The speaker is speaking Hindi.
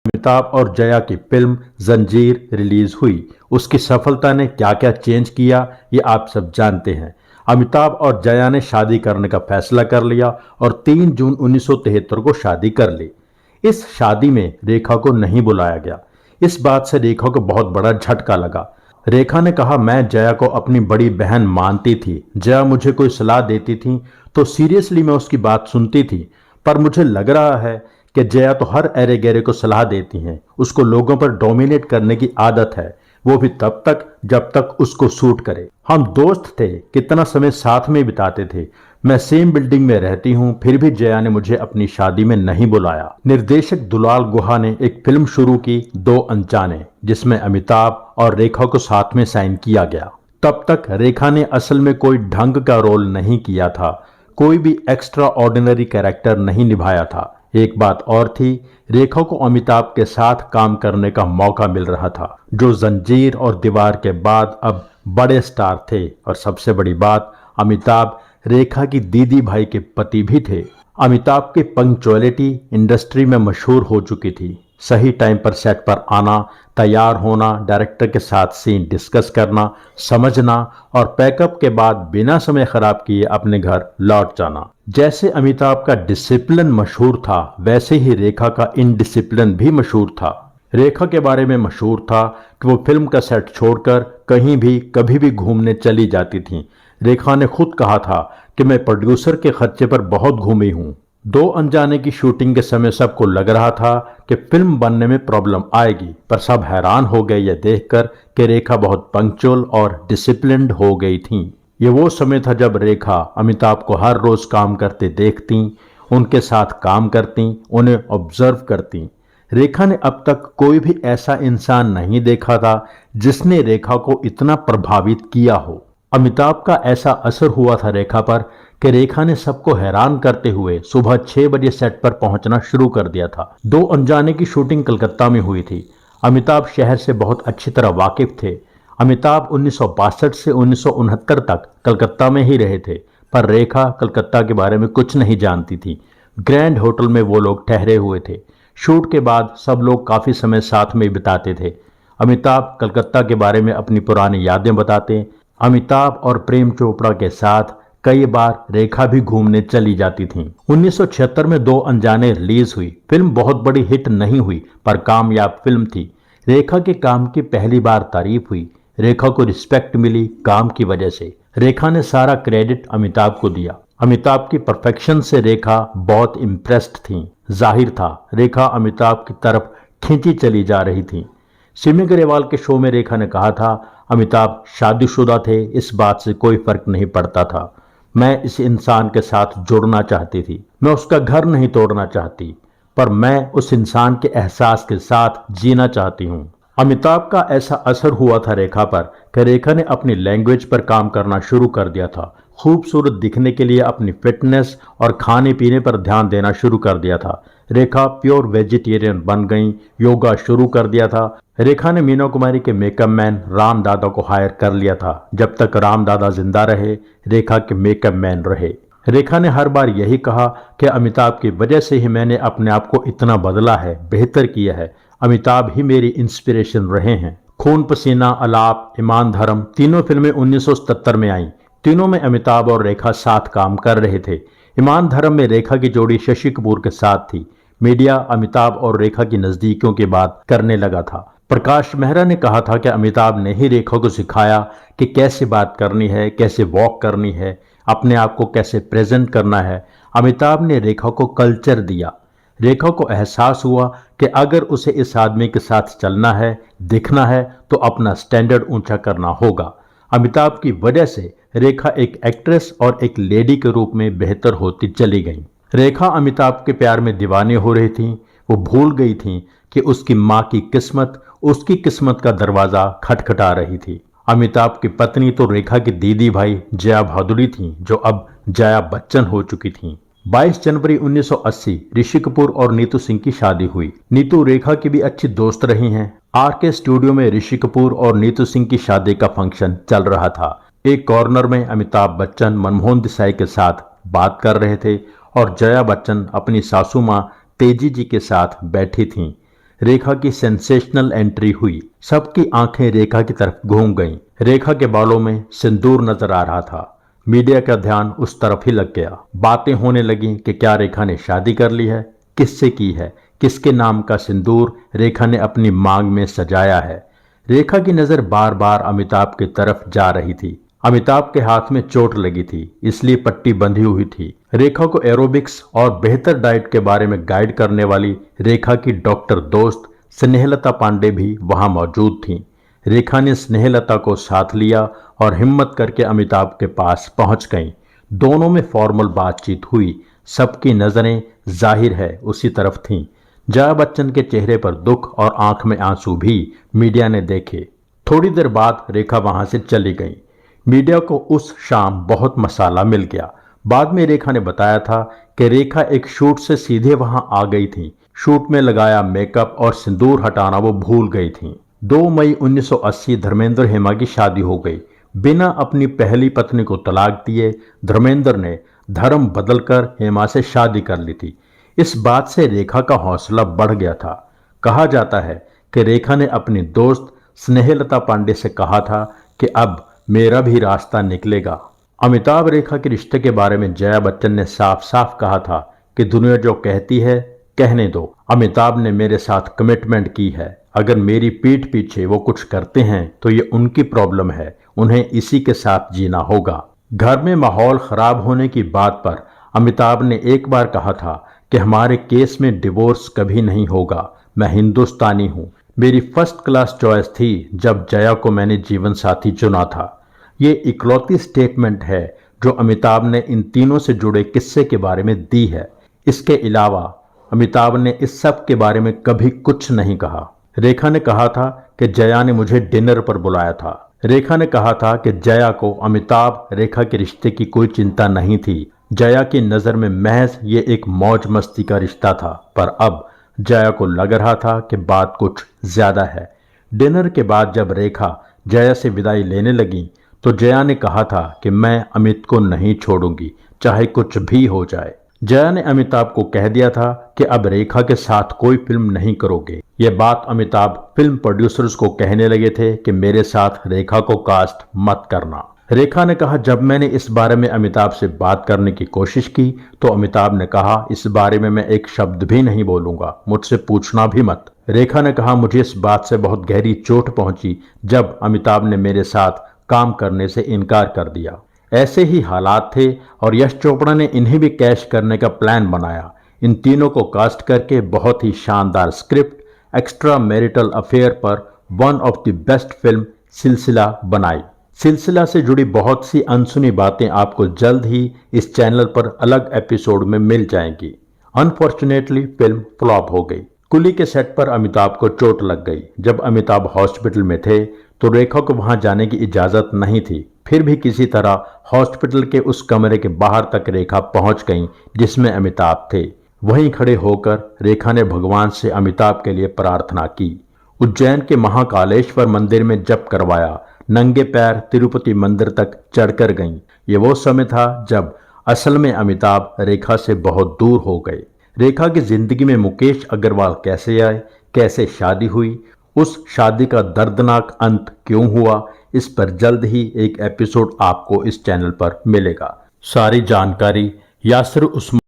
अमिताभ और जया की फिल्म जंजीर रिलीज हुई। उसकी सफलता ने क्या क्या चेंज किया ये आप सब जानते हैं। अमिताभ और जया ने शादी करने का फैसला कर लिया और 3 जून 1973 को शादी कर ली। इस शादी में रेखा को नहीं बुलाया गया। इस बात से रेखा को बहुत बड़ा झटका लगा। रेखा ने कहा, मैं जया को अपनी बड़ी बहन मानती थी। जया मुझे कोई सलाह देती थी तो सीरियसली मैं उसकी बात सुनती थी, पर मुझे लग रहा है कि जया तो हर अरे गहरे को सलाह देती हैं। उसको लोगों पर डोमिनेट करने की आदत है, वो भी तब तक जब तक उसको सूट करे। हम दोस्त थे, कितना समय साथ में बिताते थे। मैं सेम बिल्डिंग में रहती हूँ, फिर भी जया ने मुझे अपनी शादी में नहीं बुलाया। निर्देशक दुलाल गुहा ने एक फिल्म शुरू की, दो अनजाने, जिसमें अमिताभ और रेखा को साथ में साइन किया गया। तब तक रेखा ने असल में कोई ढंग का रोल नहीं किया था, कोई भी एक्स्ट्रा ऑर्डिनरी कैरेक्टर नहीं निभाया था। एक बात और थी, रेखा को अमिताभ के साथ काम करने का मौका मिल रहा था, जो जंजीर और दीवार के बाद अब बड़े स्टार थे। और सबसे बड़ी बात, अमिताभ रेखा की दीदी भाई के पति भी थे। अमिताभ की पंक्चुअलिटी इंडस्ट्री में मशहूर हो चुकी थी। सही टाइम पर सेट पर आना, तैयार होना, डायरेक्टर के साथ सीन डिस्कस करना, समझना और पैकअप के बाद बिना समय खराब किए अपने घर लौट जाना। जैसे अमिताभ का डिसिप्लिन मशहूर था, वैसे ही रेखा का इनडिसिप्लिन भी मशहूर था। रेखा के बारे में मशहूर था कि वो फिल्म का सेट छोड़कर कहीं भी कभी भी घूमने चली जाती थी। रेखा ने खुद कहा था कि मैं प्रोड्यूसर के खर्चे पर बहुत घूमी हूं। दो अनजाने की शूटिंग के समय सबको लग रहा था कि फिल्म बनने में प्रॉब्लम आएगी, पर सब हैरान हो गए यह देखकर कि रेखा बहुत पंक्चुअल और डिसिप्लिन्ड हो गई थी। ये वो समय था जब रेखा अमिताभ को हर रोज काम करते देखती, उनके साथ काम करती, उन्हें ऑब्जर्व करती। रेखा ने अब तक कोई भी ऐसा इंसान नहीं देखा था जिसने रेखा को इतना प्रभावित किया हो। अमिताभ का ऐसा असर हुआ था रेखा पर कि रेखा ने सबको हैरान करते हुए सुबह 6 बजे सेट पर पहुंचना शुरू कर दिया था। दो अनजाने की शूटिंग कलकत्ता में हुई थी। अमिताभ शहर से बहुत अच्छी तरह वाकिफ थे। अमिताभ 1962 से 1969 तक कलकत्ता में ही रहे थे, पर रेखा कलकत्ता के बारे में कुछ नहीं जानती थी। ग्रैंड होटल में वो लोग ठहरे हुए थे। शूट के बाद सब लोग काफी समय साथ में बिताते थे। अमिताभ कलकत्ता के बारे में अपनी पुरानी यादें बताते। अमिताभ और प्रेम चोपड़ा के साथ कई बार रेखा भी घूमने चली जाती थीं। 1976 में दो अनजाने रिलीज हुई। फिल्म बहुत बड़ी हिट नहीं हुई, पर कामयाब फिल्म थी। रेखा के काम की पहली बार तारीफ हुई। रेखा को रिस्पेक्ट मिली काम की वजह से। रेखा ने सारा क्रेडिट अमिताभ को दिया। अमिताभ की परफेक्शन से रेखा बहुत इम्प्रेस्ड थी। जाहिर था रेखा अमिताभ की तरफ खींची चली जा रही थी। सिमी ग्रेवाल के शो में रेखा ने कहा था, अमिताभ शादीशुदा थे, इस बात से कोई फर्क नहीं पड़ता था। मैं इस इंसान के साथ जुड़ना चाहती थी। मैं उसका घर नहीं तोड़ना चाहती, पर मैं उस इंसान के एहसास के साथ जीना चाहती हूँ। अमिताभ का ऐसा असर हुआ था रेखा पर कि रेखा ने अपनी लैंग्वेज पर काम करना शुरू कर दिया था। खूबसूरत दिखने के लिए अपनी फिटनेस और खाने पीने पर ध्यान देना शुरू कर दिया था। रेखा प्योर वेजिटेरियन बन गई, योगा शुरू कर दिया था। रेखा ने मीना कुमारी के मेकअप मैन राम दादा को हायर कर लिया था। जब तक राम दादा जिंदा रहे, रेखा के मेकअप मैन रहे। रेखा ने हर बार यही कहा कि अमिताभ की वजह से ही मैंने अपने आप को इतना बदला है, बेहतर किया है। अमिताभ ही मेरी इंस्पिरेशन रहे हैं। खून पसीना, अलाप, ईमान धर्म तीनों फिल्में 1977 में आईं। तीनों में अमिताभ और रेखा साथ काम कर रहे थे। ईमान धर्म में रेखा की जोड़ी शशि कपूर के साथ थी। मीडिया अमिताभ और रेखा की नजदीकियों की बात करने लगा था। प्रकाश मेहरा ने कहा था कि अमिताभ ने ही रेखा को सिखाया कि कैसे बात करनी है, कैसे वॉक करनी है, अपने आप को कैसे प्रेजेंट करना है। अमिताभ ने रेखा को कल्चर दिया। रेखा को एहसास हुआ कि अगर उसे इस आदमी के साथ चलना है, दिखना है, तो अपना स्टैंडर्ड ऊंचा करना होगा। अमिताभ की वजह से रेखा एक एक्ट्रेस और एक लेडी के रूप में बेहतर होती चली गई। रेखा अमिताभ के प्यार में दीवानी हो रही थी। वो भूल गई थी कि उसकी माँ की किस्मत उसकी किस्मत का दरवाजा खटखटा रही थी। अमिताभ की पत्नी तो रेखा की दीदी भाई जया भादुड़ी थी, जो अब जया बच्चन हो चुकी थी। 22 जनवरी 1980 ऋषि कपूर और नीतू सिंह की शादी हुई। नीतू रेखा की भी अच्छी दोस्त रही हैं। आरके स्टूडियो में ऋषि कपूर और नीतू सिंह की शादी का फंक्शन चल रहा था। एक कॉर्नर में अमिताभ बच्चन मनमोहन देसाई के साथ बात कर रहे थे और जया बच्चन अपनी सासू माँ तेजी जी के साथ बैठी थीं। रेखा की सेंसेशनल एंट्री हुई। सबकी आंखें रेखा की तरफ घूम गईं। रेखा के बालों में सिंदूर नजर आ रहा था। मीडिया का ध्यान उस तरफ ही लग गया। बातें होने लगी कि क्या रेखा ने शादी कर ली है, किससे की है, किसके नाम का सिंदूर रेखा ने अपनी मांग में सजाया है। रेखा की नजर बार बार अमिताभ की तरफ जा रही थी। अमिताभ के हाथ में चोट लगी थी, इसलिए पट्टी बंधी हुई थी। रेखा को एरोबिक्स और बेहतर डाइट के बारे में गाइड करने वाली रेखा की डॉक्टर दोस्त स्नेहलता पांडे भी वहां मौजूद थीं। रेखा ने स्नेहलता को साथ लिया और हिम्मत करके अमिताभ के पास पहुंच गईं। दोनों में फॉर्मल बातचीत हुई। सबकी नजरें जाहिर है उसी तरफ थीं। जया बच्चन के चेहरे पर दुख और आंख में आंसू भी मीडिया ने देखे। थोड़ी देर बाद रेखा वहां से चली गई। मीडिया को उस शाम बहुत मसाला मिल गया। बाद में रेखा ने बताया था कि रेखा एक शूट से सीधे वहां आ गई थी। शूट में लगाया मेकअप और सिंदूर हटाना वो भूल गई थी। 2 मई 1980 धर्मेंद्र हेमा की शादी हो गई। बिना अपनी पहली पत्नी को तलाक दिए धर्मेंद्र ने धर्म बदलकर हेमा से शादी कर ली थी। इस बात से रेखा का हौसला बढ़ गया था। कहा जाता है कि रेखा ने अपनी दोस्त स्नेहलता पांडे से कहा था कि अब मेरा भी रास्ता निकलेगा। अमिताभ रेखा के रिश्ते के बारे में जया बच्चन ने साफ साफ कहा था कि दुनिया जो कहती है कहने दो। अमिताभ ने मेरे साथ कमिटमेंट की है। अगर मेरी पीठ पीछे वो कुछ करते हैं तो ये उनकी प्रॉब्लम है, उन्हें इसी के साथ जीना होगा। घर में माहौल खराब होने की बात पर अमिताभ ने एक बार कहा था कि हमारे केस में डिवोर्स कभी नहीं होगा। मैं हिंदुस्तानी हूं। मेरी फर्स्ट क्लास चॉइस थी जब जया को मैंने जीवन साथी चुना था। ये इकलौती स्टेटमेंट है जो अमिताभ ने इन तीनों से जुड़े किस्से के बारे में दी है। इसके अलावा अमिताभ ने इस सब के बारे में कभी कुछ नहीं कहा। रेखा ने कहा था कि जया ने मुझे डिनर पर बुलाया था। रेखा ने कहा था कि जया को अमिताभ रेखा के रिश्ते की कोई चिंता नहीं थी। जया की नज़र में महज ये एक मौज मस्ती का रिश्ता था। पर अब जया को लग रहा था कि बात कुछ ज्यादा है। डिनर के बाद जब रेखा जया से विदाई लेने लगी तो जया ने कहा था कि मैं अमित को नहीं छोड़ूंगी, चाहे कुछ भी हो जाए। जया ने अमिताभ को कह दिया था कि अब रेखा के साथ कोई फिल्म नहीं करोगे। ये बात अमिताभ फिल्म प्रोड्यूसर्स को कहने लगे थे कि मेरे साथ रेखा को कास्ट मत करना। रेखा ने कहा जब मैंने इस बारे में अमिताभ से बात करने की कोशिश की तो अमिताभ ने कहा इस बारे में मैं एक शब्द भी नहीं बोलूंगा, मुझसे पूछना भी मत। रेखा ने कहा मुझे इस बात से बहुत गहरी चोट पहुंची जब अमिताभ ने मेरे साथ काम करने से इनकार कर दिया। ऐसे ही हालात थे और यश चोपड़ा ने इन्हें भी कैश करने का प्लान बनाया। इन तीनों को कास्ट करके बहुत ही शानदार स्क्रिप्ट एक्स्ट्रा मैरिटल अफेयर पर one of the best film सिलसिला बनाई। सिलसिला से जुड़ी बहुत सी अनसुनी बातें आपको जल्द ही इस चैनल पर अलग एपिसोड में मिल जाएंगी। अनफॉर्चुनेटली फिल्म फ्लॉप हो गई। कुली के सेट पर अमिताभ को चोट लग गई। जब अमिताभ हॉस्पिटल में थे तो रेखा को वहां जाने की इजाजत नहीं थी। फिर भी किसी तरह हॉस्पिटल के उस कमरे के बाहर तक रेखा पहुंच गई जिसमें अमिताभ थे। वहीं खड़े होकर रेखा ने भगवान से अमिताभ के लिए प्रार्थना की। उज्जैन के महाकालेश्वर मंदिर में जप करवाया। नंगे पैर तिरुपति मंदिर तक चढ़कर गईं। ये वो समय था जब असल में अमिताभ रेखा से बहुत दूर हो गए। रेखा की जिंदगी में मुकेश अग्रवाल कैसे आए, कैसे शादी हुई, उस शादी का दर्दनाक अंत क्यों हुआ, इस पर जल्द ही एक एपिसोड आपको इस चैनल पर मिलेगा। सारी जानकारी यासिर उस्मान